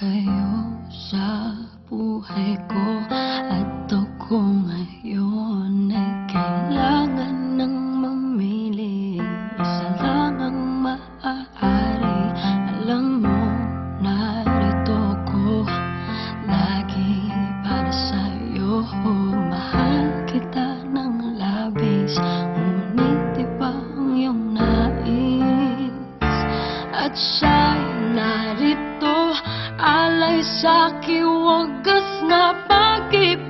kayo sa buhay ko at ako ngayon ay kailangan ng mamili. Isa lang ang maaari. Alam mo, narito ko lagi para sa'yo. Mahal kita ng labis, ngunit iba ang iyong nais. At siya'y narito, alay sa'king wagas na pag-ibig.